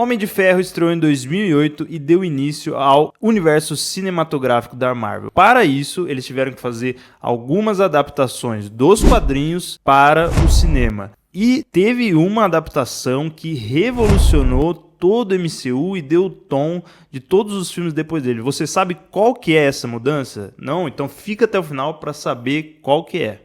Homem de Ferro estreou em 2008 e deu início ao universo cinematográfico da Marvel. Para isso, eles tiveram que fazer algumas adaptações dos quadrinhos para o cinema. E teve uma adaptação que revolucionou todo o MCU e deu o tom de todos os filmes depois dele. Você sabe qual que é essa mudança? Não? Então fica até o final para saber qual que é.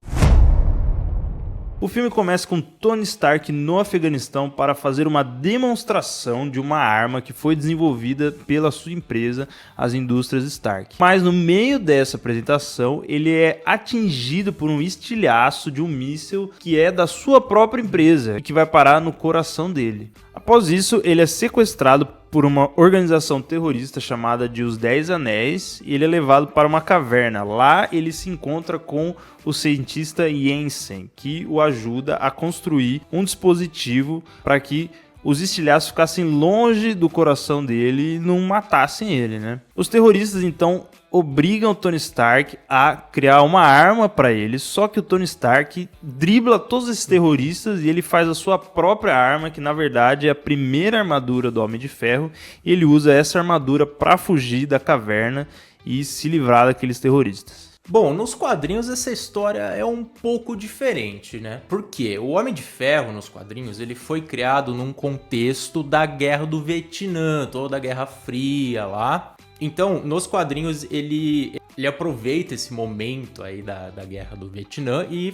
O filme começa com Tony Stark no Afeganistão para fazer uma demonstração de uma arma que foi desenvolvida pela sua empresa, as indústrias Stark. Mas no meio dessa apresentação, ele é atingido por um estilhaço de um míssil que é da sua própria empresa e que vai parar no coração dele. Após isso, ele é sequestrado por uma organização terrorista chamada de Os 10 Anéis e ele é levado para uma caverna. Lá ele se encontra com o cientista Jensen, que o ajuda a construir um dispositivo para que os estilhaços ficassem longe do coração dele e não matassem ele, né? Os terroristas então obrigam o Tony Stark a criar uma arma para ele, só que o Tony Stark dribla todos esses terroristas e ele faz a sua própria arma, que na verdade é a primeira armadura do Homem de Ferro, e ele usa essa armadura para fugir da caverna e se livrar daqueles terroristas. Bom, nos quadrinhos essa história é um pouco diferente, né? Porque o Homem de Ferro nos quadrinhos ele foi criado num contexto da Guerra do Vietnã, toda a Guerra Fria lá. Então, nos quadrinhos ele aproveita esse momento aí da Guerra do Vietnã e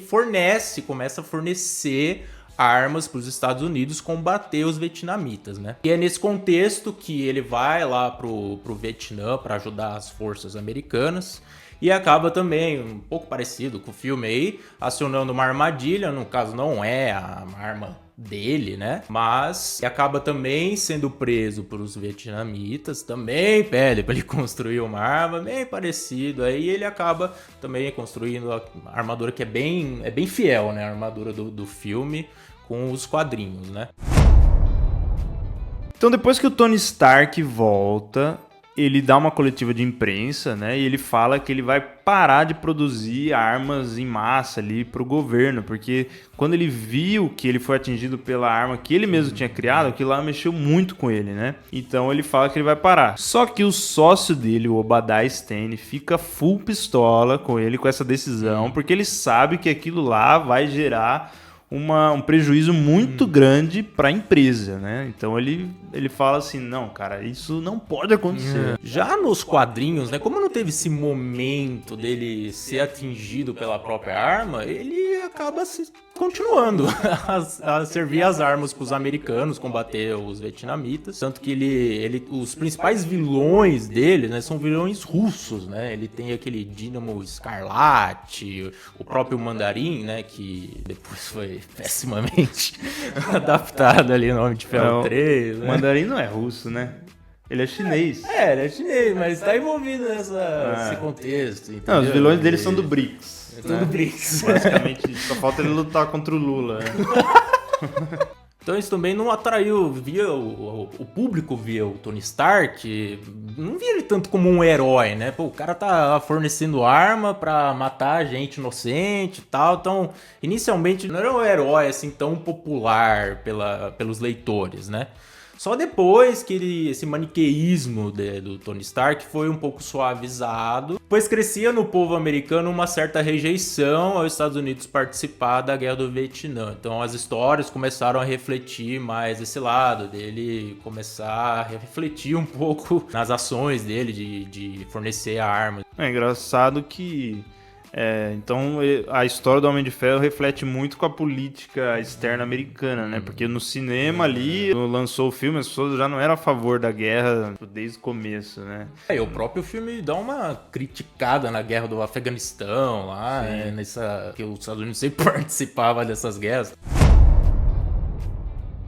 começa a fornecer armas para os Estados Unidos combater os vietnamitas, né? E é nesse contexto que ele vai lá pro Vietnã para ajudar as forças americanas. E acaba também, um pouco parecido com o filme aí, acionando uma armadilha, no caso não é a arma dele, né? Mas acaba também sendo preso por os vietnamitas, também pede para ele construir uma arma bem parecido. Aí ele acaba também construindo a armadura que é bem fiel, né? A armadura do filme com os quadrinhos, né? Então depois que o Tony Stark volta, ele dá uma coletiva de imprensa, né? E ele fala que ele vai parar de produzir armas em massa ali pro governo, porque quando ele viu que ele foi atingido pela arma que ele mesmo tinha criado, aquilo lá mexeu muito com ele, né? Então ele fala que ele vai parar. Só que o sócio dele, o Obadiah Stane, fica full pistola com ele, com essa decisão, porque ele sabe que aquilo lá vai gerar um prejuízo muito grande para a empresa, né? Então ele fala assim, não, cara, isso não pode acontecer. Já nos quadrinhos, né, como não teve esse momento dele ser atingido pela própria arma, ele acaba continuando a servir as armas para os americanos, combater os vietnamitas. Tanto que os principais vilões dele, né, são vilões russos, né? Ele tem aquele Dínamo Escarlate, o próprio Mandarim, né, que depois foi pessimamente adaptado ali no Homem de Ferro 3. Né? O Mandarim não é russo, né? Ele é chinês. Ele é chinês, mas tá envolvido nesse contexto. Entendeu? Não, os vilões dele são do BRICS. Tudo BRICS. Basicamente, só falta ele lutar contra o Lula. Né? Então isso também não atraiu, o público via o Tony Stark, não via ele tanto como um herói, né? Pô, o cara tá fornecendo arma pra matar gente inocente e tal, então inicialmente não era um herói assim tão popular pelos leitores, né? Só depois que esse maniqueísmo do Tony Stark foi um pouco suavizado, pois crescia no povo americano uma certa rejeição aos Estados Unidos participar da Guerra do Vietnã. Então as histórias começaram a refletir mais esse lado dele, começar a refletir um pouco nas ações dele de fornecer armas. É engraçado que então a história do Homem de Ferro reflete muito com a política externa americana, né? Porque no cinema ali, quando lançou o filme, as pessoas já não eram a favor da guerra desde o começo, né? E o próprio filme dá uma criticada na guerra do Afeganistão lá, que os Estados Unidos sempre participavam dessas guerras.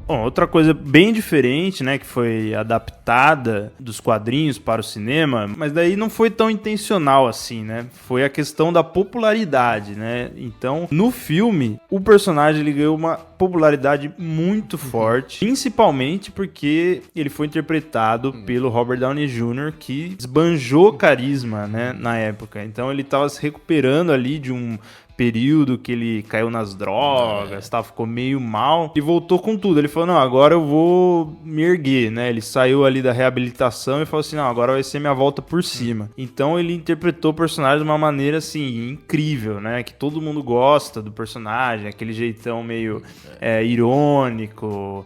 Bom, outra coisa bem diferente, né, que foi adaptada dos quadrinhos para o cinema, mas daí não foi tão intencional assim, né? Foi a questão da popularidade, né? Então, no filme, o personagem ele ganhou uma popularidade muito forte, principalmente porque ele foi interpretado pelo Robert Downey Jr., que esbanjou carisma, né, na época. Então, ele estava se recuperando ali de um período que ele caiu nas drogas, tá? Ficou meio mal. E voltou com tudo. Ele falou, não, agora eu vou me erguer, né? Ele saiu ali da reabilitação e falou assim, não, agora vai ser minha volta por cima. Então ele interpretou o personagem de uma maneira, assim, incrível, né? Que todo mundo gosta do personagem, aquele jeitão meio irônico,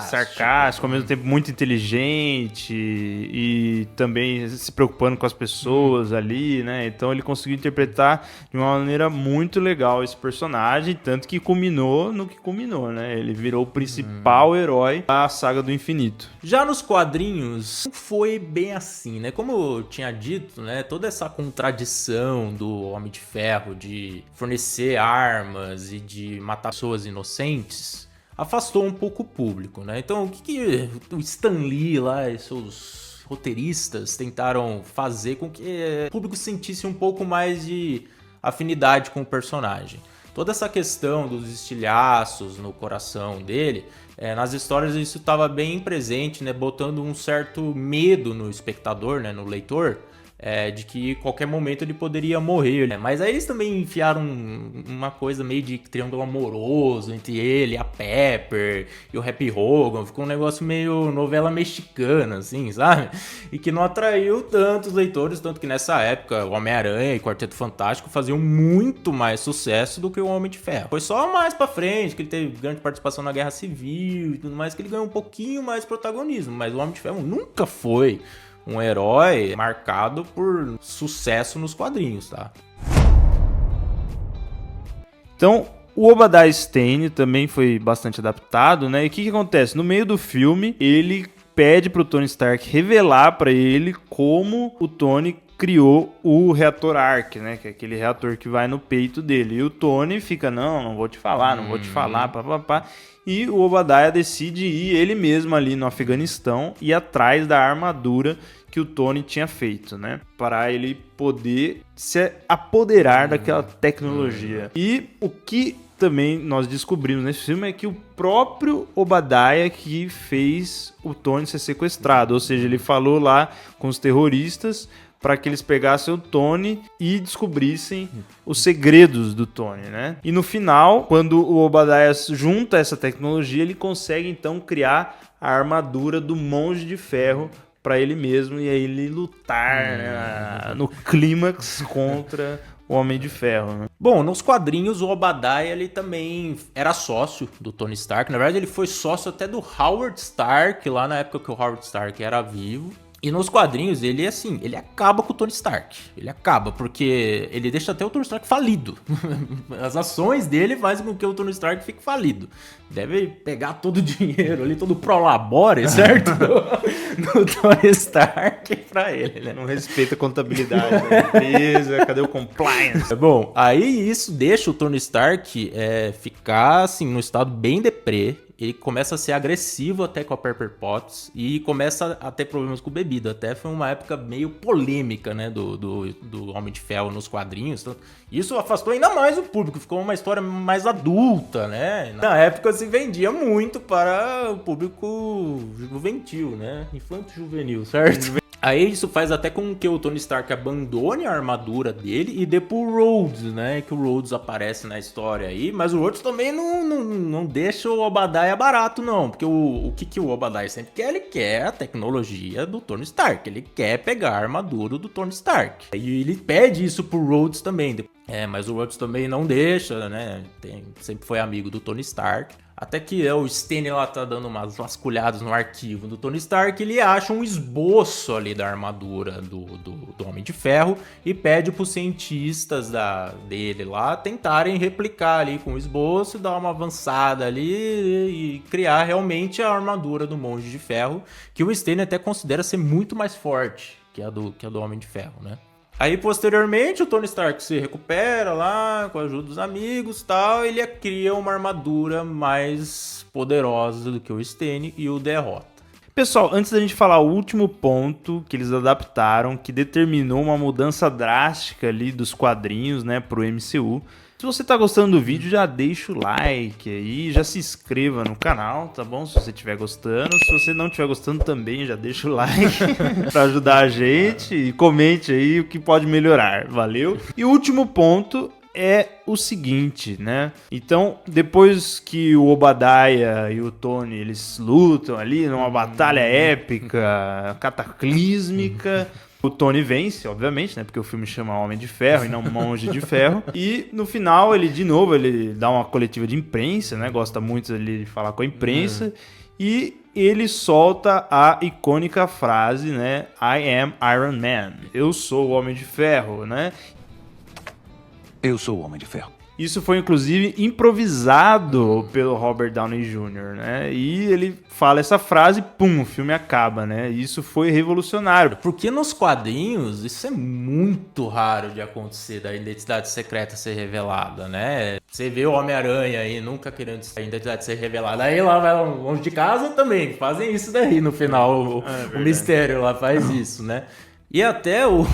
sarcástico, ao mesmo tempo muito inteligente e também se preocupando com as pessoas ali, né? Então ele conseguiu interpretar de uma maneira muito legal esse personagem, tanto que culminou no que culminou, né? Ele virou o principal herói da saga do infinito. Já nos quadrinhos, não foi bem assim, né? Como eu tinha dito, né? Toda essa contradição do Homem de Ferro de fornecer armas e de matar pessoas inocentes afastou um pouco o público, né? Então, o que o Stan Lee lá e seus roteiristas tentaram fazer com que o público sentisse um pouco mais de afinidade com o personagem? Toda essa questão dos estilhaços no coração dele, nas histórias isso estava bem presente, né? Botando um certo medo no espectador, né? No leitor, de que qualquer momento ele poderia morrer, né? Mas aí eles também enfiaram uma coisa meio de triângulo amoroso entre ele, a Pepper e o Happy Hogan. Ficou um negócio meio novela mexicana, assim, sabe? E que não atraiu tanto os leitores, tanto que nessa época o Homem-Aranha e Quarteto Fantástico faziam muito mais sucesso do que o Homem de Ferro. Foi só mais pra frente que ele teve grande participação na Guerra Civil e tudo mais, que ele ganhou um pouquinho mais protagonismo, mas o Homem de Ferro nunca foi um herói marcado por sucesso nos quadrinhos, tá? Então, o Obadiah Stane também foi bastante adaptado, né? E o que acontece? No meio do filme, ele pede pro Tony Stark revelar pra ele como o Tony criou o reator Ark, né? Que é aquele reator que vai no peito dele. E o Tony fica, não vou te falar, papapá. E o Obadiah decide ir ele mesmo ali no Afeganistão e atrás da armadura que o Tony tinha feito, né? Para ele poder se apoderar daquela tecnologia. E o que também nós descobrimos nesse filme é que o próprio Obadiah que fez o Tony ser sequestrado. Ou seja, ele falou lá com os terroristas para que eles pegassem o Tony e descobrissem os segredos do Tony, né? E no final, quando o Obadiah junta essa tecnologia, ele consegue então criar a armadura do Monge de Ferro para ele mesmo e aí ele lutar né, no clímax contra o Homem de Ferro, né? Bom, nos quadrinhos o Obadiah ele também era sócio do Tony Stark. Na verdade ele foi sócio até do Howard Stark lá na época que o Howard Stark era vivo. E nos quadrinhos, ele assim, ele acaba com o Tony Stark. Ele acaba, porque ele deixa até o Tony Stark falido. As ações dele fazem com que o Tony Stark fique falido. Deve pegar todo o dinheiro ali, todo o prolabore, certo? do Tony Stark pra ele, né? Não respeita a contabilidade da empresa, cadê o compliance? Bom, aí isso deixa o Tony Stark ficar, assim, num estado bem deprê. Ele começa a ser agressivo até com a Pepper Potts e começa a ter problemas com bebida. Até foi uma época meio polêmica, né, do Homem de Ferro nos quadrinhos. Isso afastou ainda mais o público, ficou uma história mais adulta, né? Na época se vendia muito para o público juvenil, né? Infanto-juvenil, certo? Aí isso faz até com que o Tony Stark abandone a armadura dele e dê pro Rhodes, né? Que o Rhodes aparece na história aí, mas o Rhodes também não deixa o Obadiah barato, não. Porque o que o Obadiah sempre quer? Ele quer a tecnologia do Tony Stark. Ele quer pegar a armadura do Tony Stark. E ele pede isso pro Rhodes também. Mas o Rhodes também não deixa, né? Sempre foi amigo do Tony Stark. Até que o Stane lá tá dando umas vasculhadas no arquivo do Tony Stark, ele acha um esboço ali da armadura do Homem de Ferro e pede pros cientistas dele lá tentarem replicar ali com o esboço, dar uma avançada ali e criar realmente a armadura do Monge de Ferro, que o Stane até considera ser muito mais forte que a do Homem de Ferro, né? Aí, posteriormente, o Tony Stark se recupera lá, com a ajuda dos amigos e tal, e ele cria uma armadura mais poderosa do que o Stane e o derrota. Pessoal, antes da gente falar o último ponto que eles adaptaram, que determinou uma mudança drástica ali dos quadrinhos, né, pro MCU. Se você tá gostando do vídeo, já deixa o like aí, já se inscreva no canal, tá bom? Se você estiver gostando. Se você não estiver gostando também, já deixa o like pra ajudar a gente e comente aí o que pode melhorar, valeu? E o último ponto é o seguinte, né? Então, depois que o Obadiah e o Tony, eles lutam ali numa batalha épica, cataclísmica, o Tony vence, obviamente, né? Porque o filme chama Homem de Ferro e não Monge de Ferro. E no final, ele dá uma coletiva de imprensa, né? Gosta muito ali de falar com a imprensa. E ele solta a icônica frase, né? I am Iron Man. Eu sou o Homem de Ferro, né? Eu sou o Homem de Ferro. Isso foi, inclusive, improvisado pelo Robert Downey Jr., né? E ele fala essa frase, pum, o filme acaba, né? E isso foi revolucionário. Porque nos quadrinhos, isso é muito raro de acontecer, da identidade secreta ser revelada, né? Você vê o Homem-Aranha aí, nunca querendo a identidade ser revelada. Aí lá vai longe de casa também, fazem isso daí no final. O mistério lá faz isso, né? E até o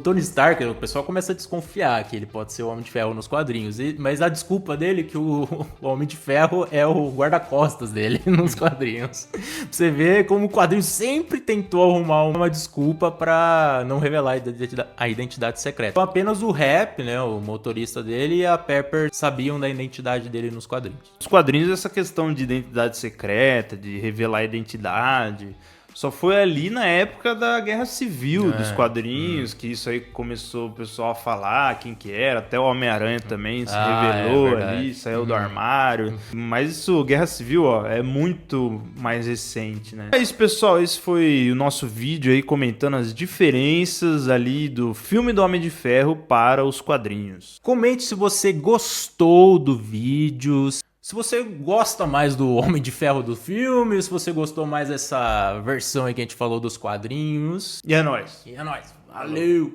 Tony Stark, o pessoal começa a desconfiar que ele pode ser o Homem de Ferro nos quadrinhos. Mas a desculpa dele é que o Homem de Ferro é o guarda-costas dele nos quadrinhos. Você vê como o quadrinho sempre tentou arrumar uma desculpa pra não revelar a identidade secreta. Então apenas o Rap, né, o motorista dele, e a Pepper sabiam da identidade dele nos quadrinhos. Nos quadrinhos, essa questão de identidade secreta, de revelar a identidade... Só foi ali na época da Guerra Civil dos quadrinhos que isso aí começou o pessoal a falar quem que era. Até o Homem-Aranha também se revelou ali, saiu do armário. Mas isso, Guerra Civil, ó, é muito mais recente, né? É isso, pessoal. Esse foi o nosso vídeo aí comentando as diferenças ali do filme do Homem de Ferro para os quadrinhos. Comente se você gostou do vídeo. Se você gosta mais do Homem de Ferro do filme, se você gostou mais dessa versão aí que a gente falou dos quadrinhos. E é nóis. E é nóis. Valeu!